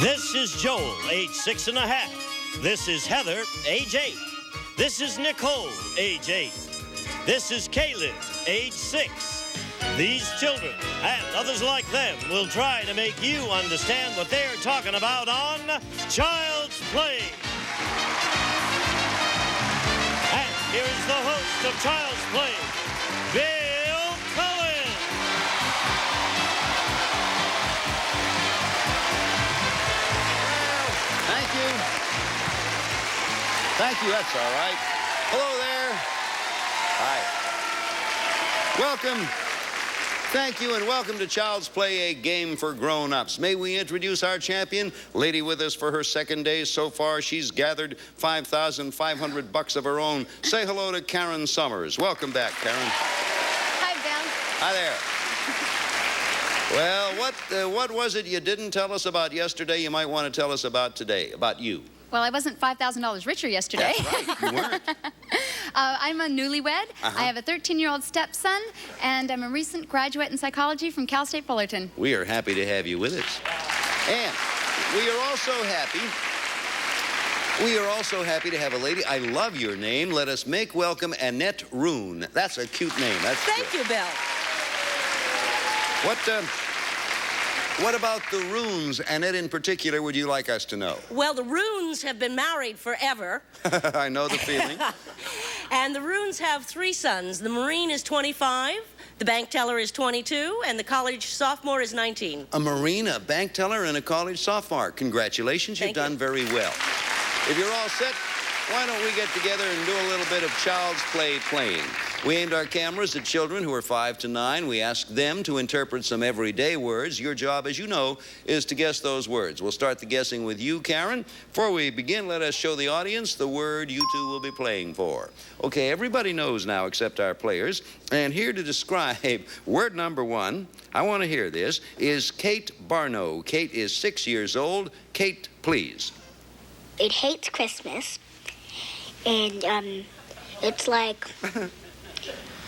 This is Joel, age 6.5. This is Heather, age 8. This is Nicole, age 8. This is Caleb, age 6. These children and others like them will try to make you understand what they're talking about on Child's Play. And here is the host of Child's Play, Bill Cullen. Thank you. Thank you, that's all right. Hello there. Hi. Welcome. Thank you and welcome to Child's Play, a game for grown-ups. May we introduce our champion, lady with us for her second day so far. She's gathered $5,500 of her own. Say hello to Karen Summers. Welcome back, Karen. Hi, Bill. Hi there. Well, what was it you didn't tell us about yesterday you might want to tell us about today, about you? Well, I wasn't $5,000 richer yesterday. That's right, you weren't. I'm a newlywed. I have a 13-year-old stepson, and I'm a recent graduate in psychology from Cal State Fullerton. We are happy to have you with us. And we are also happy to have a lady. I love your name. Let us make welcome Annette Roon. That's a cute name. Thank you, Bill. What about the Roons, Annette, in particular, would you like us to know? Well, the Roons have been married forever. I know the feeling. And the Roons have 3 sons. The Marine is 25, the bank teller is 22, and the college sophomore is 19. A Marine, a bank teller, and a college sophomore. Congratulations, you've done very well. If you're all set, why don't we get together and do a little bit of Child's Play playing? We aimed our cameras at children who are 5 to 9. We asked them to interpret some everyday words. Your job, as you know, is to guess those words. We'll start the guessing with you, Karen. Before we begin, let us show the audience the word you two will be playing for. Okay, everybody knows now except our players. And here to describe word number 1, I want to hear this, is Kate Barno. Kate is 6 years old. Kate, please. It hates Christmas. And it's like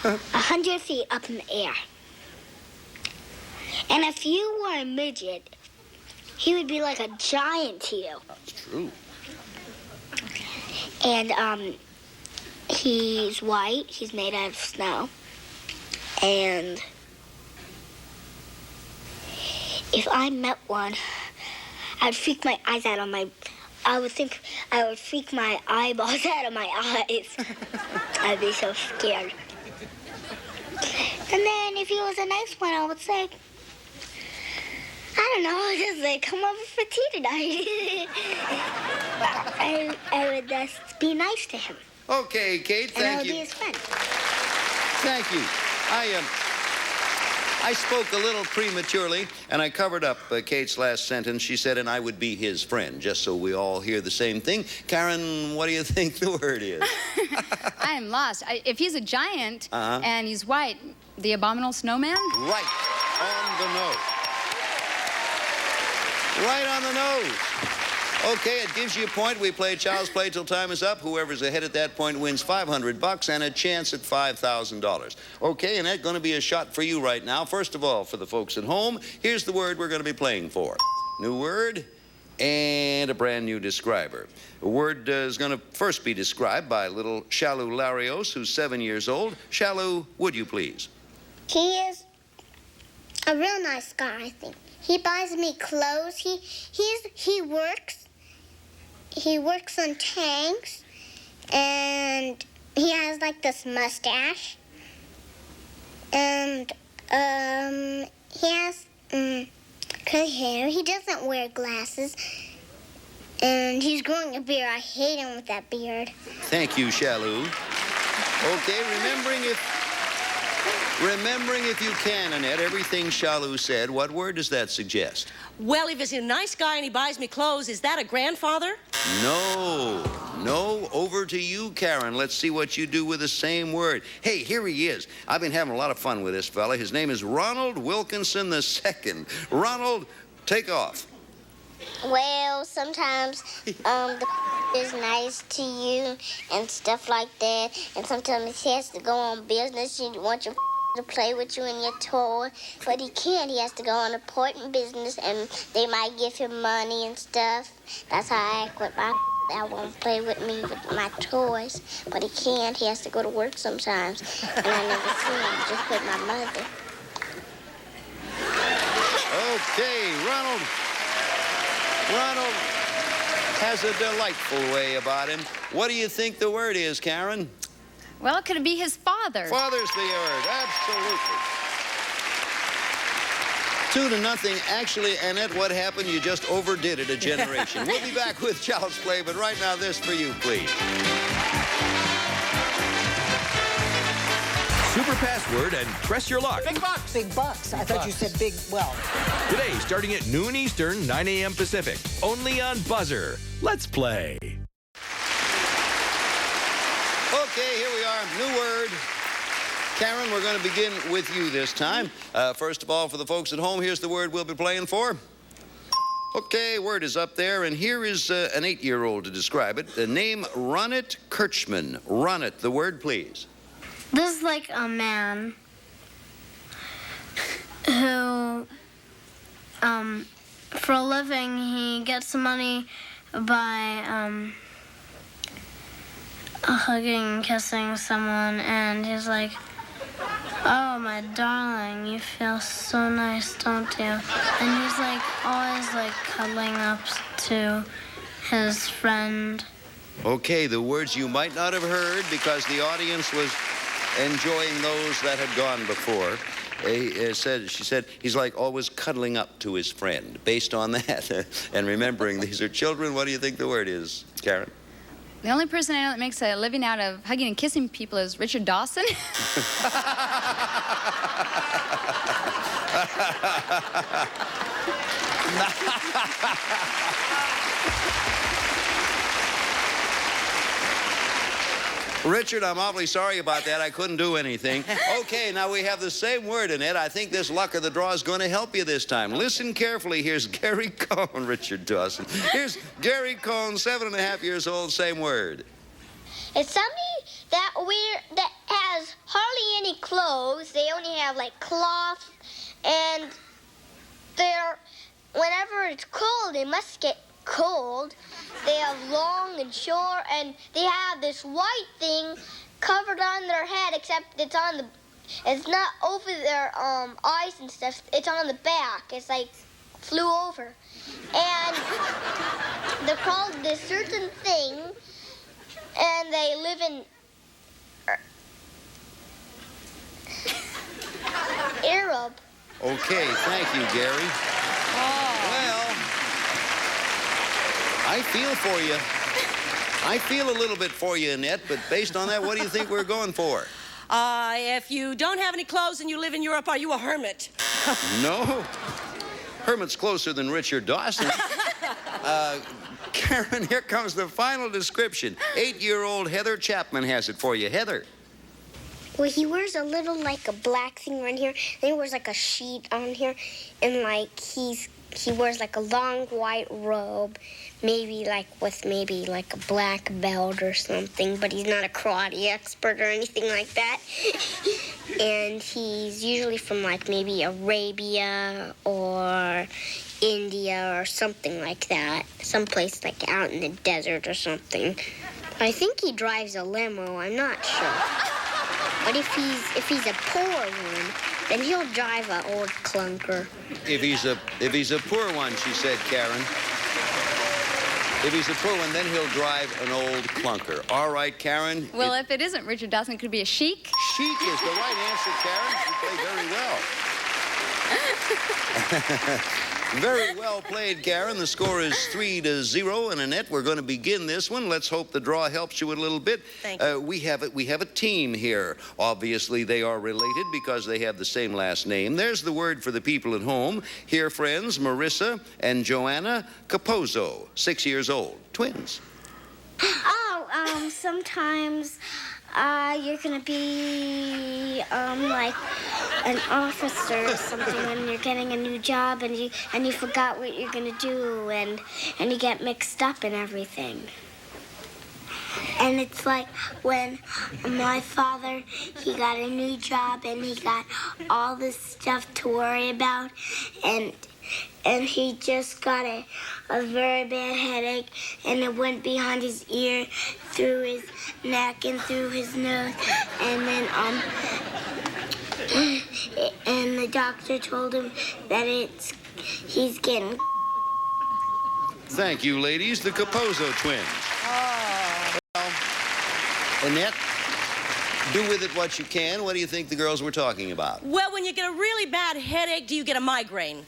100 feet up in the air. And if you were a midget, he would be like a giant to you. That's true. And he's white. He's made out of snow. And if I met one, I'd freak my eyes out on my... I would think I would freak my eyeballs out of my eyes. I'd be so scared. And then if he was a nice one, I would say, I don't know, just like, come over for tea tonight. I would just be nice to him. Okay, Kate, thank you. And I would be his friend. Thank you. I spoke a little prematurely, and I covered up Kate's last sentence. She said, and I would be his friend, just so we all hear the same thing. Karen, what do you think the word is? I'm lost. If he's a giant and he's white, the abominable snowman? Right on the nose. Right on the nose. Okay, it gives you a point. We play Child's Play till time is up. Whoever's ahead at that point wins $500 and a chance at $5,000. Okay, and that's going to be a shot for you right now. First of all, for the folks at home, here's the word we're going to be playing for. New word and a brand new describer. The word is going to first be described by little Shalu Larios, who's 7 years old. Shalu, would you please? He is a real nice guy, I think. He buys me clothes. He works. He works on tanks, and he has like this mustache, and he has curly hair. He doesn't wear glasses, and he's growing a beard. I hate him with that beard. Thank you, Shalu. Okay, remembering if you can, Annette, everything Shalu said, what word does that suggest? Well, if he's a nice guy and he buys me clothes, is that a grandfather? No, over to you, Karen. Let's see what you do with the same word. Hey, here he is. I've been having a lot of fun with this fella. His name is Ronald Wilkinson II. Ronald, take off. Well, sometimes the is nice to you and stuff like that, and sometimes he has to go on business. You want your to play with you and your toy, but he can't. He has to go on important business, and they might give him money and stuff. That's how I act with my. I won't play with me with my toys, but he can't. He has to go to work sometimes, and I never see him, just with my mother. Okay, Ronald has a delightful way about him. What do you think the word is, Karen? Well, could it be his father? Father's the word, absolutely. 2-0. Actually, Annette, what happened? You just overdid it a generation. We'll be back with Child's Play, but right now, this for you, please. Super password and press your luck. Big bucks. Big bucks. I thought you said big, well. Today, starting at noon Eastern, 9 a.m. Pacific. Only on Buzzer. Let's play. Okay, here we are. New word. Karen, we're going to begin with you this time. First of all, for the folks at home, here's the word we'll be playing for. Okay, word is up there, and here is an 8-year-old to describe it. The name Ronit Kirchman. Ronit, the word, please. This is like a man who, for a living, he gets money by hugging and kissing someone, and he's like, "Oh, my darling, you feel so nice, don't you?" And he's like always like cuddling up to his friend. Okay, the words you might not have heard because the audience was enjoying those that had gone before. She said he's like always cuddling up to his friend. Based on that, and remembering these are children, what do you think the word is, Karen? The only person I know that makes a living out of hugging and kissing people is Richard Dawson. Richard, I'm awfully sorry about that. I couldn't do anything. Okay, now we have the same word in it. I think this luck of the draw is going to help you this time. Listen carefully. Here's Gary Cohn, Richard Dawson. Here's Gary Cohn, 7.5 years old, same word. It's somebody that has hardly any clothes. They only have like cloth, and whenever it's cold, they must get cold. They have long and short, and they have this white thing covered on their head, except it's not over their eyes and stuff. It's on the back. It's like flew over, and they're called this certain thing, and they live in Arab. Okay, thank you, Gary. Well, I feel for you. I feel a little bit for you, Annette, but based on that, what do you think we're going for? If you don't have any clothes and you live in Europe, are you a hermit? No. Hermit's closer than Richard Dawson. Karen, here comes the final description. 8-year-old Heather Chapman has it for you. Heather. Well, he wears a little, like, a black thing right here. Then he wears, like, a sheet on here. And, like, he wears, like, a long white robe. Maybe, like, with maybe, like, a black belt or something. But he's not a karate expert or anything like that. And he's usually from, like, maybe Arabia or India or something like that. Someplace, like, out in the desert or something. I think he drives a limo. I'm not sure. But if he's a poor one, then he'll drive an old clunker. If he's a poor one, she said, Karen. If he's a poor one, then he'll drive an old clunker. All right, Karen. Well, if it isn't Richard Dawson, it could be a sheik. Sheik is the right answer, Karen. You play very well. Very well played, Karen. The score is 3-0. And Annette, we're going to begin this one. Let's hope the draw helps you a little bit. Thank you. We have a team here. Obviously, they are related because they have the same last name. There's the word for the people at home. Here, friends, Marissa and Joanna Capozzo, 6 years old, twins. Sometimes you're going to be, like an officer or something when you're getting a new job and you forgot what you're going to do and you get mixed up in everything. And it's like when my father, he got a new job and he got all this stuff to worry about, and he just got a very bad headache, and it went behind his ear, through his neck, and through his nose, and then and the doctor told him that he's getting. Thank you, ladies. The Capozzo twins. Well, Annette, do with it what you can. What do you think the girls were talking about? Well, when you get a really bad headache, do you get a migraine?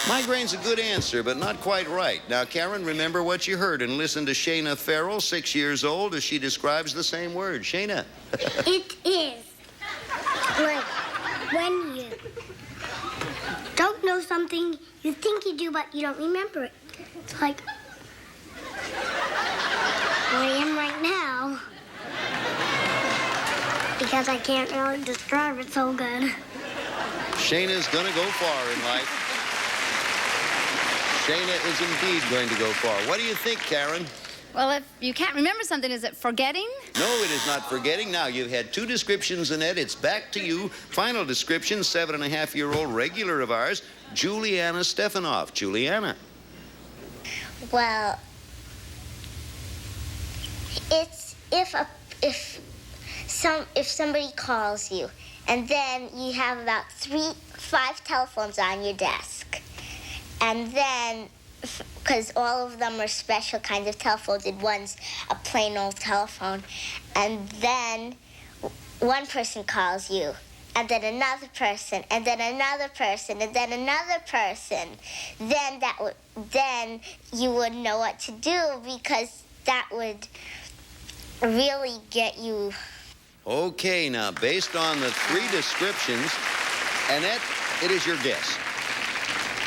Migraine's a good answer, but not quite right. Now, Karen, remember what you heard and listen to Shayna Farrell, 6 years old, as she describes the same word. Shayna. It is like when you don't know something, you think you do, but you don't remember it. It's like where I am right now, because I can't really describe it so good. Shayna's gonna go far in life. Shayna is indeed going to go far. What do you think, Karen? Well, if you can't remember something, is it forgetting? No, it is not forgetting. Now, you've had 2 descriptions, Annette. It's back to you. Final description, 7.5-year-old regular of ours, Juliana Stefanoff. Juliana. Well, it's if somebody calls you, and then you have about 5 telephones on your desk, and then because all of them are special kinds of telephones, and one's a plain old telephone, and then one person calls you, and then another person, and then another person, and then another person, then you would know what to do, because that would really get you. Okay, now, based on the 3 descriptions, Annette, it is your guess.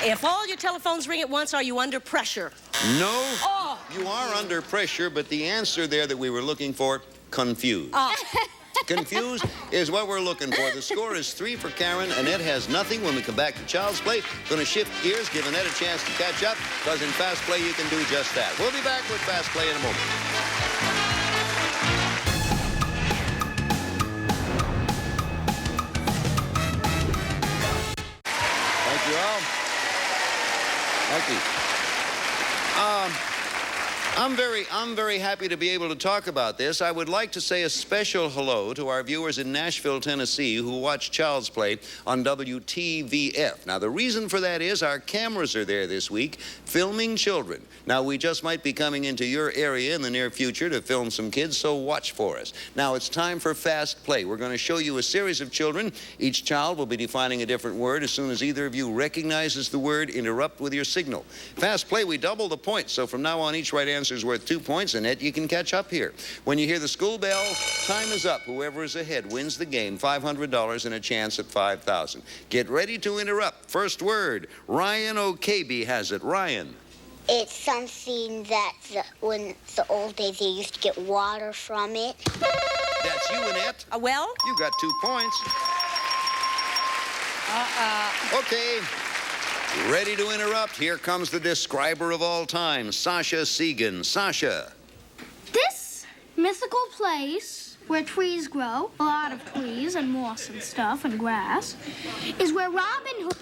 If all your telephones ring at once, are you under pressure? No, Oh. you are under pressure, but the answer there that we were looking for, confused. Oh. Confused is what we're looking for. The score is 3 for Karen. Annette has nothing. When we come back to Child's Play, going to shift gears, give Annette a chance to catch up, because in Fast Play you can do just that. We'll be back with Fast Play in a moment. Thank you all. Thank you. I'm very happy to be able to talk about this. I would like to say a special hello to our viewers in Nashville, Tennessee, who watch Child's Play on WTVF. Now, the reason for that is our cameras are there this week filming children. Now, we just might be coming into your area in the near future to film some kids, so watch for us. Now, it's time for Fast Play. We're going to show you a series of children. Each child will be defining a different word. As soon as either of you recognizes the word, interrupt with your signal. Fast Play, we double the points, so from now on, each right answer is worth 2 points, and Ed, you can catch up here. When you hear the school bell, time is up. Whoever is ahead wins the game, $500 and a chance at $5,000. Get ready to interrupt. First word, Ryan O'Kabe has it. Ryan. It's something that when the old days they used to get water from it. That's you, Annette. Well? You got 2 points. Okay. Ready to interrupt. Here comes the describer of all time, Sasha Segan. Sasha. This mythical place where trees grow, a lot of trees and moss and stuff and grass, is where Robin Hood...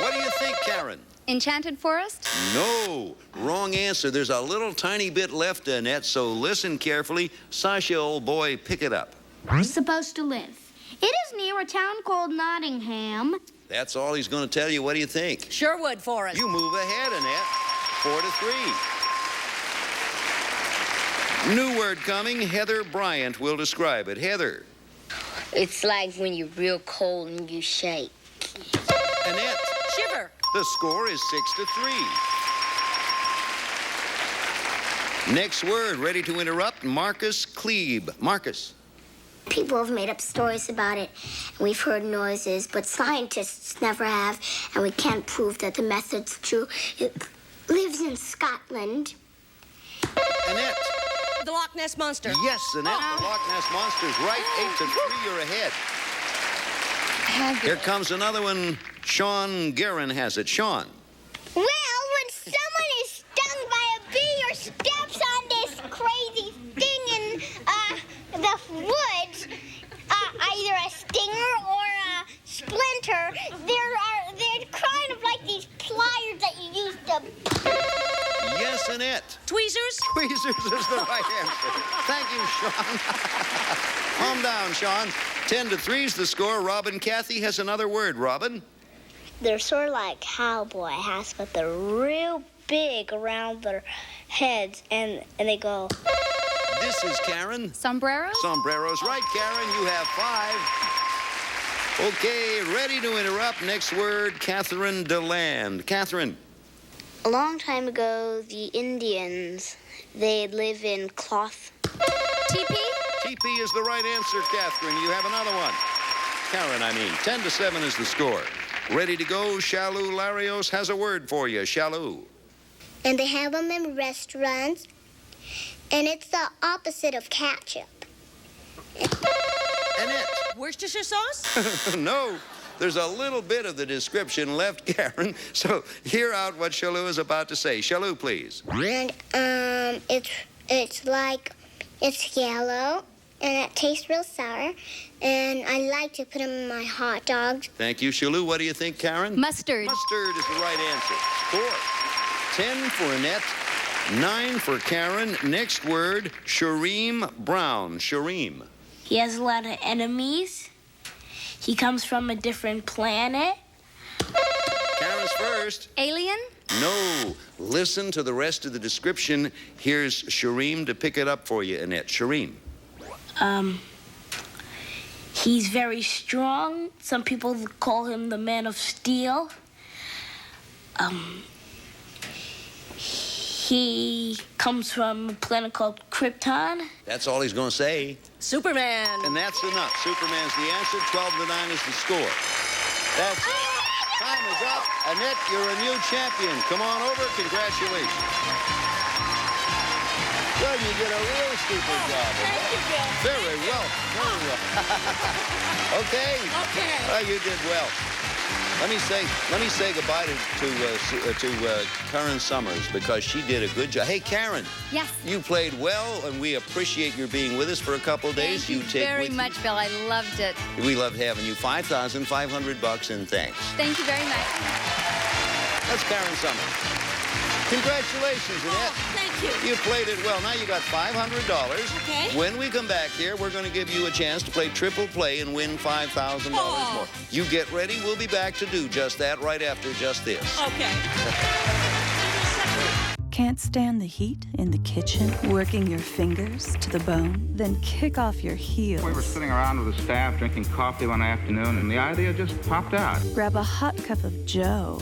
What do you think, Karen? Enchanted Forest? No. Wrong answer. There's a little tiny bit left, Annette, so listen carefully. Sasha, old boy, pick it up. is supposed to live. It is near a town called Nottingham. That's all he's going to tell you. What do you think? Sherwood Forest. You move ahead, Annette. 4-3. New word coming. Heather Bryant will describe it. Heather. It's like when you're real cold and you shake. Annette. Shiver. The score is 6-3. Next word, ready to interrupt, Marcus Klebe. Marcus. People have made up stories about it, and we've heard noises, but scientists never have, and we can't prove that the method's true. It lives in Scotland. Annette. The Loch Ness Monster. Yes, Annette, the Loch Ness Monster's right. 8-3, you're ahead. Here comes another one. Sean Guerin has it. Sean. Well, when someone is stung by a bee or steps on this crazy thing and the wood, either a stinger or a splinter, they're kind of like these pliers that you use to... Yes, Annette. Tweezers? Tweezers is the right answer. Thank you, Sean. Calm down, Sean. 10-3's the score. Robin, Kathy has another word. Robin? They're sort of like cowboy hats, but they're real big around their heads, and they go... This is Karen. Sombrero? Sombrero's right, Karen. You have 5. Okay, ready to interrupt. Next word, Catherine DeLand. Catherine. A long time ago, the Indians, they live in cloth. TP? TP is the right answer, Catherine. You have another one. Karen, I mean. 10-7 is the score. Ready to go? Shalou Larios has a word for you. Shalou. And they have them in restaurants, and it's the opposite of ketchup. Annette. Worcestershire sauce? No. There's a little bit of the description left, Karen. So hear out what Shalou is about to say. Shalou, please. And it's yellow, and it tastes real sour, and I like to put them in my hot dogs. Thank you, Shalou. What do you think, Karen? Mustard. Mustard is the right answer. Score. 10 for Annette, 9 for Karen. Next word, Shareem Brown. Shareem. He has a lot of enemies. He comes from a different planet. Karen's first. Alien? No. Listen to the rest of the description. Here's Shareem to pick it up for you, Annette. Shareem. He's very strong. Some people call him the Man of Steel. He comes from a planet called Krypton. That's all he's going to say. Superman. And that's enough. Superman's the answer. 12-9 is the score. That's it. Time is up. Annette, you're a new champion. Come on over. Congratulations. Well, you did a real super job. Thank you, Bill. Very well. Very well. Okay? Okay. Well, you did well. Let me say goodbye to Karen Summers, because she did a good job. Hey, Karen. Yes. You played well, and we appreciate your being with us for a couple of days. Thank you very much, Bill. I loved it. We loved having you. $5,500 in thanks. Thank you very much. That's Karen Summers. Congratulations, Annette. Thank you. You played it well. Now you got $500. Okay. When we come back here, we're going to give you a chance to play triple play and win $5,000 more. You get ready. We'll be back to do just that right after just this. Okay. Can't stand the heat in the kitchen, working your fingers to the bone? Then kick off your heels. We were sitting around with the staff drinking coffee one afternoon, and the idea just popped out. Grab a hot cup of Joe,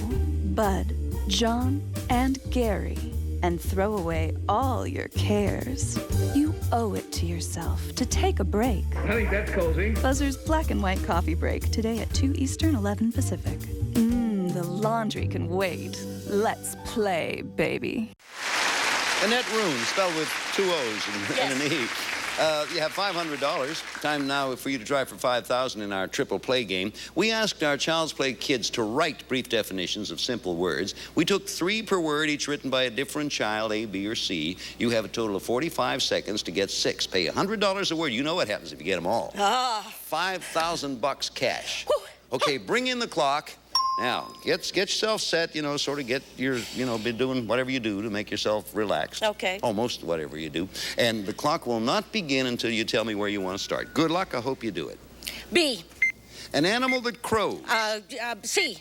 Bud, John, and Gary, and throw away all your cares. You owe it to yourself to take a break. I think that's cozy. Buzzer's Black and White Coffee Break, today at 2 Eastern, 11 Pacific. The laundry can wait. Let's play, baby. Annette Roon, spelled with 2 O's and an E. You have $500. Time now for you to try for $5,000 in our triple play game. We asked our Child's Play kids to write brief definitions of simple words. We took 3 per word, each written by a different child, A, B, or C. You have a total of 45 seconds to get 6. Pay $100 a word. You know what happens if you get them all. $5,000 cash. Okay, bring in the clock. Now, get yourself set, sort of get your, be doing whatever you do to make yourself relaxed. Okay. Almost whatever you do. And the clock will not begin until you tell me where you want to start. Good luck. I hope you do it. B. An animal that crows. C.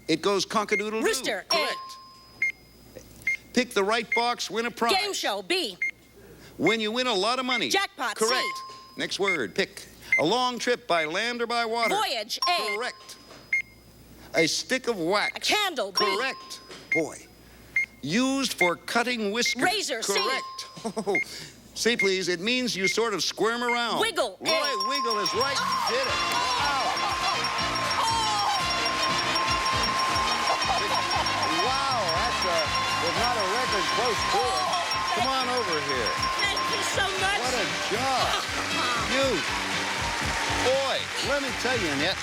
It goes cock-a-doodle-doo. Rooster. Correct. A. Pick the right box, win a prize. Game show. B. When you win a lot of money. Jackpot. Correct. C. Next word. Pick. A long trip by land or by water. Voyage. A. Correct. A stick of wax. A candle. B. Correct. Boy. Used for cutting whiskers. Razor. Correct. Oh, see, please, it means you sort of squirm around. Wiggle. Right, wiggle is right. You did it. Wow, there's not a record close to it. Come on over here. Thank you so much. What a job. Boy, let me tell you, Annette.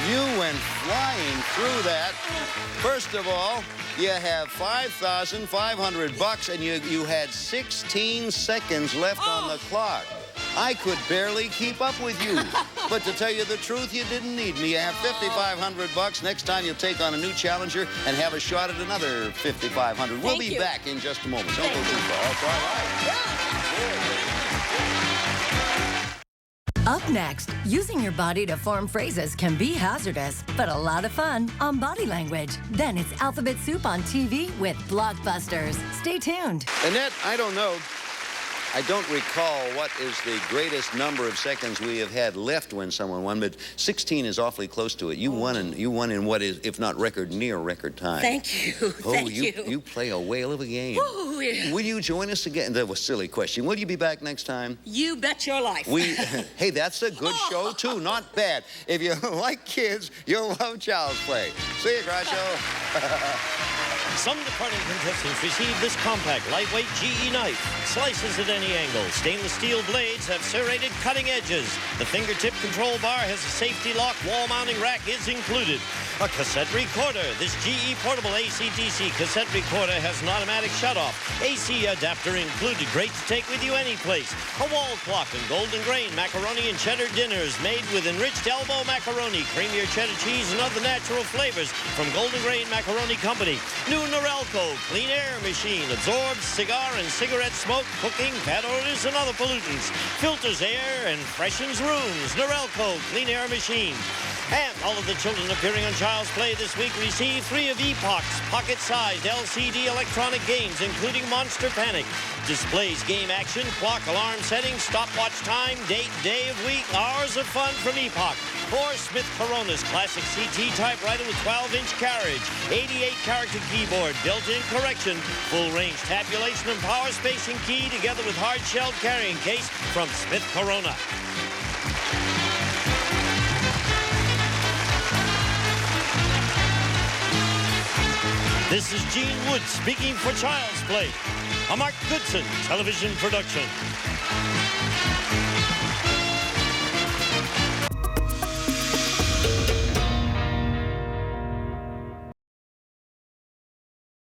You went flying through that. First of all, you have $5,500 and you had 16 seconds left on the clock. I could barely keep up with you. But to tell you the truth, you didn't need me. You have $5,500. Next time you'll take on a new challenger and have a shot at another $5,500. We'll be back in just a moment. Don't go too far. That's all right. Up next, using your body to form phrases can be hazardous, but a lot of fun on Body Language. Then it's Alphabet Soup on TV with Blockbusters. Stay tuned. Annette, I don't know. I don't recall what is the greatest number of seconds we have had left when someone won, but 16 is awfully close to it. You won in what is, if not record, near record time. Thank you. Thank you. You play a whale of a game. Ooh, yeah. Will you join us again? That was a silly question. Will you be back next time? You bet your life. Hey, that's a good show, too. Not bad. If you like kids, you'll love Child's Play. See you, Groucho. Some departing contestants receive this compact, lightweight GE knife. Slices at any angle. Stainless steel blades have serrated cutting edges. The fingertip control bar has a safety lock. Wall mounting rack is included. A cassette recorder. This GE portable AC/DC cassette recorder has an automatic shutoff. AC adapter included. Great to take with you any place. A wall clock and golden grain macaroni and cheddar dinners made with enriched elbow macaroni, creamier cheddar cheese, and other natural flavors from Golden Grain Macaroni Company. New Norelco clean air machine absorbs cigar and cigarette smoke, cooking, pet odors, and other pollutants. Filters air and freshens rooms. Norelco clean air machine. And all of the children appearing on Child's Play this week receive 3 of Epoch's pocket-sized LCD electronic games, including Monster Panic. Displays game action, clock, alarm settings, stopwatch time, date, day of week, hours of fun from Epoch. Or Smith Corona's classic CT typewriter with 12-inch carriage, 88-character keyboard, built-in correction, full-range tabulation and power spacing key, together with hard-shelled carrying case from Smith Corona. This is Gene Wood speaking for Child's Play, a Mark Goodson television production.